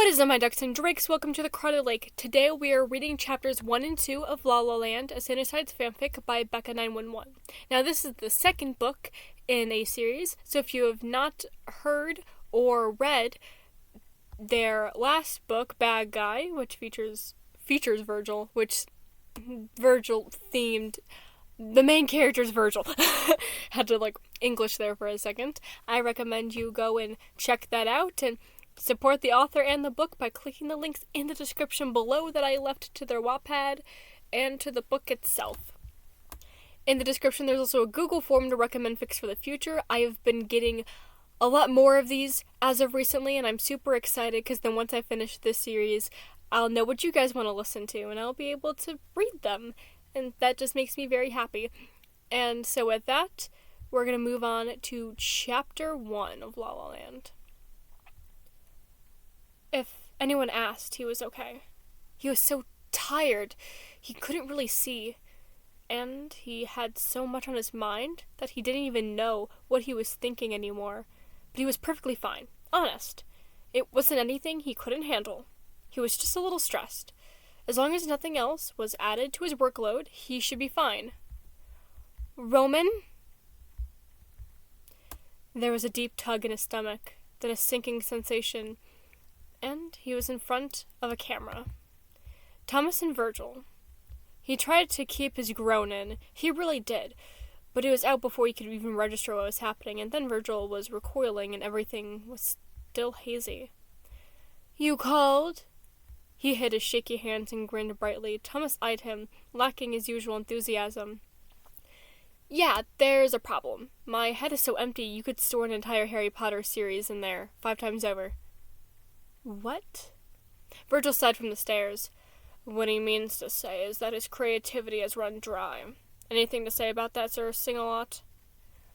is up, my ducks and drakes? Welcome to the Crowded Lake. Today we are reading chapters 1 and 2 of La La Land, a Sanicides fanfic by Bekka911. Now this is the second book in a series, so if you have not heard or read their last book, Bad Guy, which features Virgil, which Virgil themed, the main character's Virgil. Had to English there for a second. I recommend you go and check that out and support the author and the book by clicking the links in the description below that I left to their Wattpad and to the book itself. In the description there's also a Google form to recommend fics for the future. I have been getting a lot more of these as of recently, and I'm super excited because then once I finish this series, I'll know what you guys want to listen to and I'll be able to read them, and that just makes me very happy. And so with that, we're going to move on to chapter 1 of La La Land. If anyone asked, he was okay. He was so tired, he couldn't really see, and he had so much on his mind that he didn't even know what he was thinking anymore. But he was perfectly fine, honest. It wasn't anything he couldn't handle. He was just a little stressed. As long as nothing else was added to his workload, he should be fine. Roman? There was a deep tug in his stomach, then a sinking sensation, and he was in front of a camera. Thomas and Virgil. He tried to keep his groan in. He really did. But it was out before he could even register what was happening, and then Virgil was recoiling and everything was still hazy. You called? He hid his shaky hands and grinned brightly. Thomas eyed him, lacking his usual enthusiasm. Yeah, there's a problem. My head is so empty you could store an entire Harry Potter series in there, 5 times over. What? Virgil sighed from the stairs. What he means to say is that his creativity has run dry. Anything to say about that, Sir Sing-a-Lot?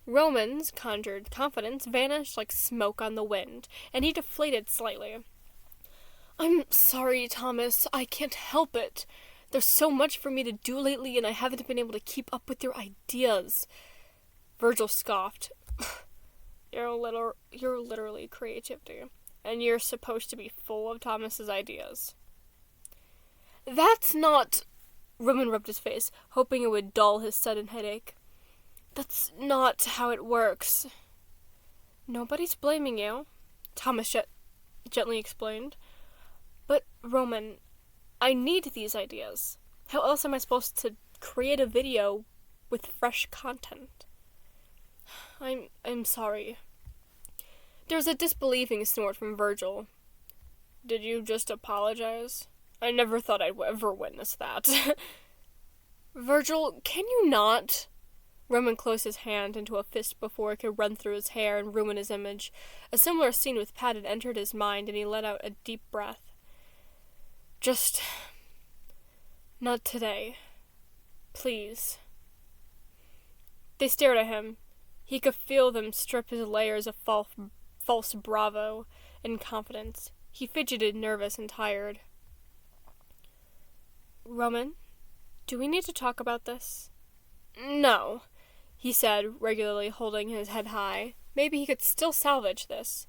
Roman's conjured confidence vanished like smoke on the wind, and he deflated slightly. I'm sorry, Thomas. I can't help it. There's so much for me to do lately, and I haven't been able to keep up with your ideas. Virgil scoffed. You're literally creativity, and you're supposed to be full of Thomas's ideas. That's not... Roman rubbed his face, hoping it would dull his sudden headache. That's not how it works. Nobody's blaming you, Thomas gently explained. But, Roman, I need these ideas. How else am I supposed to create a video with fresh content? I'm sorry. There was a disbelieving snort from Virgil. Did you just apologize? I never thought I'd ever witness that. Virgil, can you not? Roman closed his hand into a fist before it could run through his hair and ruin his image. A similar scene with Pat had entered his mind, and he let out a deep breath. Just... not today. Please. They stared at him. He could feel them strip his layers of false bravado and confidence. He fidgeted, nervous and tired. Roman, do we need to talk about this? No, he said, regularly holding his head high. Maybe he could still salvage this.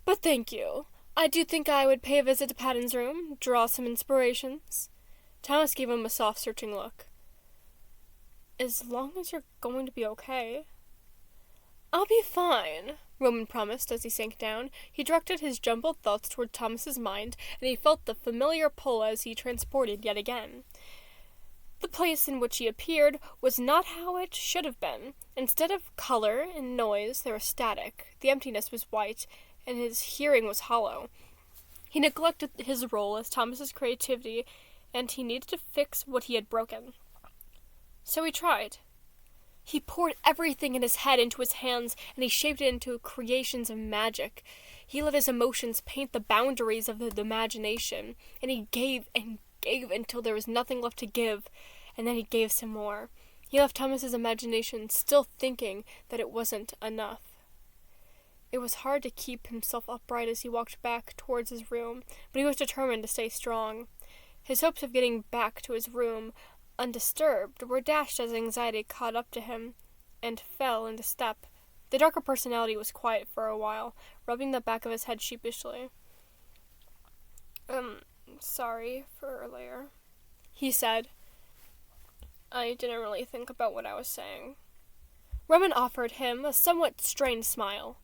But thank you. I do think I would pay a visit to Patton's room, draw some inspirations. Thomas gave him a soft, searching look. As long as you're going to be okay. I'll be fine, Roman promised as he sank down. He directed his jumbled thoughts toward Thomas's mind, and he felt the familiar pull as he transported yet again. The place in which he appeared was not how it should have been. Instead of color and noise, there was static. The emptiness was white, and his hearing was hollow. He neglected his role as Thomas's creativity, and he needed to fix what he had broken. So he tried. He poured everything in his head into his hands, and he shaped it into creations of magic. He let his emotions paint the boundaries of the imagination, and he gave and gave until there was nothing left to give, and then he gave some more. He left Thomas's imagination still thinking that it wasn't enough. It was hard to keep himself upright as he walked back towards his room, but he was determined to stay strong. His hopes of getting back to his room undisturbed were dashed as anxiety caught up to him and fell into step. The darker personality was quiet for a while, rubbing the back of his head sheepishly. Sorry for earlier, he said. I didn't really think about what I was saying. Roman offered him a somewhat strained smile.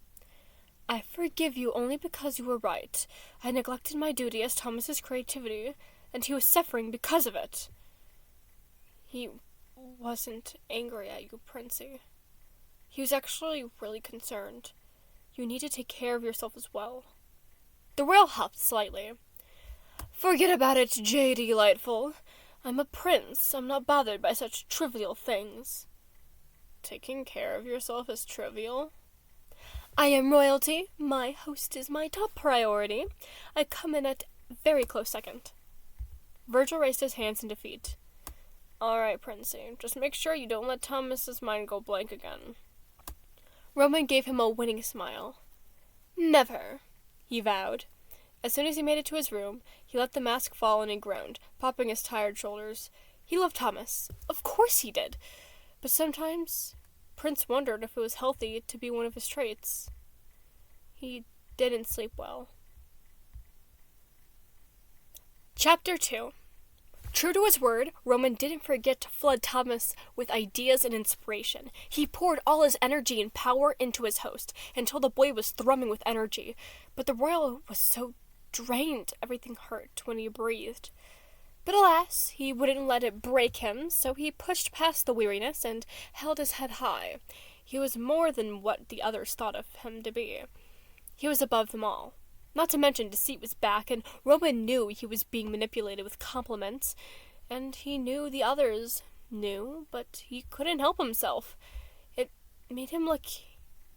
I forgive you only because you were right. I neglected my duty as Thomas's creativity, and he was suffering because of it. He wasn't angry at you, Princey. He was actually really concerned. You need to take care of yourself as well. The royal huffed slightly. Forget about it, J. Delightful. I'm a prince. I'm not bothered by such trivial things. Taking care of yourself is trivial? I am royalty. My host is my top priority. I come in at very close second. Virgil raised his hands in defeat. All right, Princey. Just make sure you don't let Thomas's mind go blank again. Roman gave him a winning smile. Never, he vowed. As soon as he made it to his room, he let the mask fall and he groaned, popping his tired shoulders. He loved Thomas. Of course he did. But sometimes Prince wondered if it was healthy to be one of his traits. He didn't sleep well. Chapter 2. True to his word, Roman didn't forget to flood Thomas with ideas and inspiration. He poured all his energy and power into his host until the boy was thrumming with energy. But the royal was so drained, everything hurt when he breathed. But alas, he wouldn't let it break him, so he pushed past the weariness and held his head high. He was more than what the others thought of him to be. He was above them all. Not to mention deceit was back, and Roman knew he was being manipulated with compliments, and he knew the others knew, but he couldn't help himself. It made him look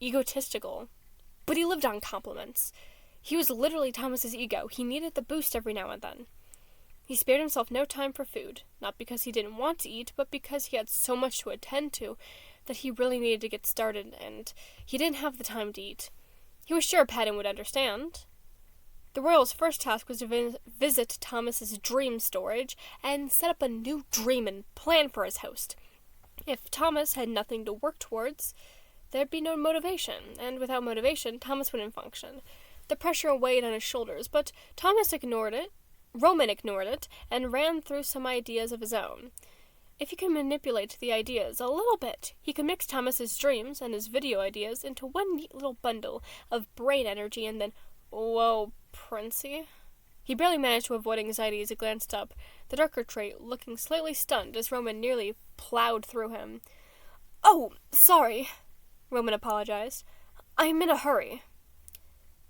egotistical, but he lived on compliments. He was literally Thomas's ego. He needed the boost every now and then. He spared himself no time for food, not because he didn't want to eat, but because he had so much to attend to that he really needed to get started, and he didn't have the time to eat. He was sure Patton would understand. The royal's first task was to visit Thomas's dream storage and set up a new dream and plan for his host. If Thomas had nothing to work towards, there'd be no motivation, and without motivation, Thomas wouldn't function. The pressure weighed on his shoulders, but Roman ignored it, and ran through some ideas of his own. If he could manipulate the ideas a little bit, he could mix Thomas's dreams and his video ideas into one neat little bundle of brain energy, and then, whoa, Princey? He barely managed to avoid anxiety as he glanced up, the darker trait looking slightly stunned as Roman nearly plowed through him. Oh, sorry, Roman apologized. I'm in a hurry.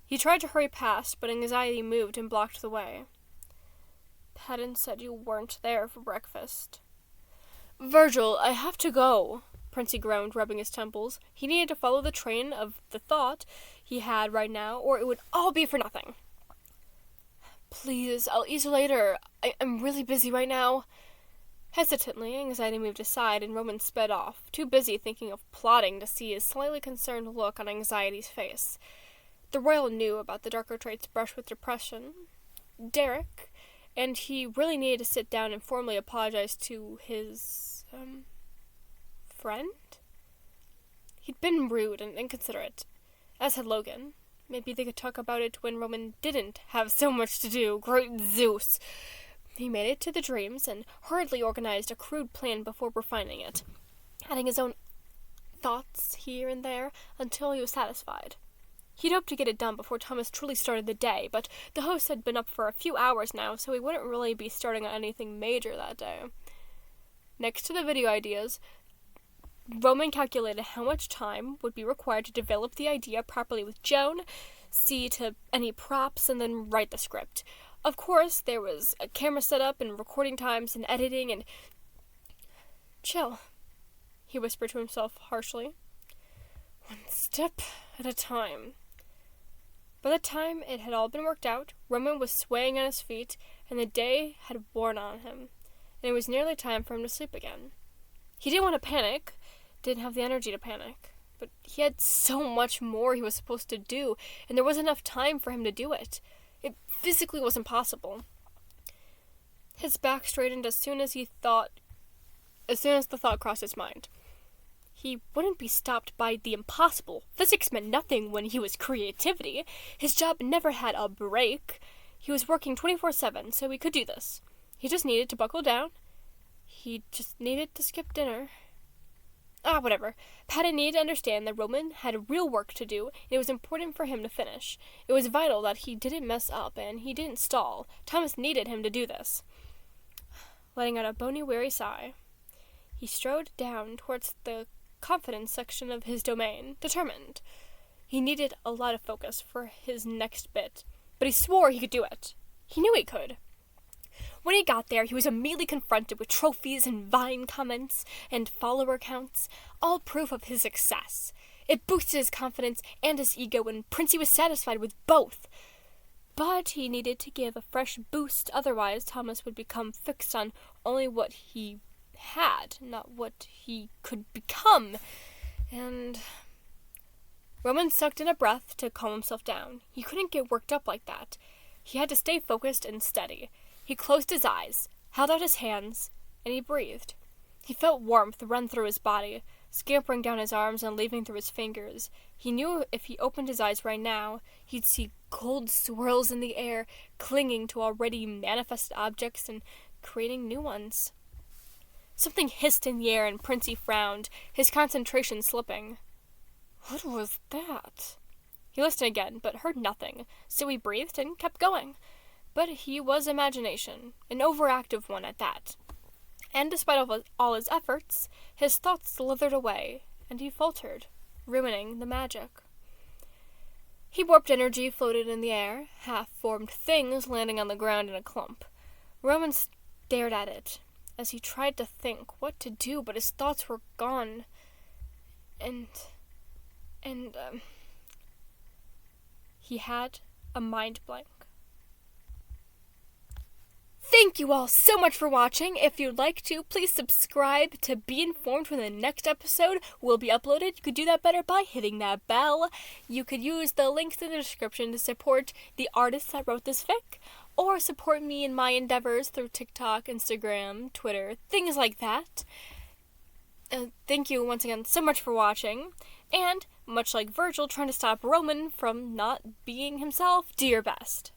He tried to hurry past, but anxiety moved and blocked the way. Patton said you weren't there for breakfast. Virgil, I have to go, Princey groaned, rubbing his temples. He needed to follow the train of the thought he had right now, or it would all be for nothing. Please, I'll eat later. I'm really busy right now. Hesitantly, anxiety moved aside, and Roman sped off, too busy thinking of plotting to see his slightly concerned look on anxiety's face. The royal knew about the darker traits brush with depression. Derek, and he really needed to sit down and formally apologize to his, friend? He'd been rude and inconsiderate, as had Logan. Maybe they could talk about it when Roman didn't have so much to do. Great Zeus! He made it to the dreams and hurriedly organized a crude plan before refining it, adding his own thoughts here and there until he was satisfied. He'd hoped to get it done before Thomas truly started the day, but the host had been up for a few hours now, so he wouldn't really be starting on anything major that day. Next to the video ideas, Roman calculated how much time would be required to develop the idea properly with Joan, see to any props, and then write the script. Of course, there was a camera setup and recording times and editing and... Chill, he whispered to himself harshly. One step at a time. By the time it had all been worked out, Roman was swaying on his feet, and the day had worn on him, and it was nearly time for him to sleep again. He didn't want to panic, didn't have the energy to panic, but he had so much more he was supposed to do, and there wasn't enough time for him to do it. It physically wasn't possible. His back straightened as soon as the thought crossed his mind. He wouldn't be stopped by the impossible. Physics meant nothing when he was creativity. His job never had a break. He was working 24/7, so he could do this. He just needed to buckle down. He just needed to skip dinner. Whatever. Patton needed to understand that Roman had real work to do, and it was important for him to finish. It was vital that he didn't mess up, and he didn't stall. Thomas needed him to do this. Letting out a bony, weary sigh, he strode down towards the confidence section of his domain, determined. He needed a lot of focus for his next bit, but he swore he could do it. He knew he could. When he got there, he was immediately confronted with trophies and Vine comments and follower counts, all proof of his success. It boosted his confidence and his ego, and Princey was satisfied with both. But he needed to give a fresh boost, otherwise Thomas would become fixed on only what he had, not what he could become. And Roman sucked in a breath to calm himself down. He couldn't get worked up like that. He had to stay focused and steady. He closed his eyes, held out his hands, and he breathed. He felt warmth run through his body, scampering down his arms and leaving through his fingers. He knew if he opened his eyes right now, he'd see gold swirls in the air, clinging to already manifested objects and creating new ones. Something hissed in the air, and Princey frowned, his concentration slipping. What was that? He listened again, but heard nothing, so he breathed and kept going. But he was imagination, an overactive one at that. And despite all his efforts, his thoughts slithered away, and he faltered, ruining the magic. He warped energy floated in the air, half-formed things landing on the ground in a clump. Roman stared at it, as he tried to think what to do, but his thoughts were gone. He had a mind blank. Thank you all so much for watching. If you'd like to, please subscribe to be informed when the next episode will be uploaded. You could do that better by hitting that bell. You could use the links in the description to support the artists that wrote this fic, or support me in my endeavors through TikTok, Instagram, Twitter, things like that. Thank you once again so much for watching, and much like Virgil trying to stop Roman from not being himself, do your best.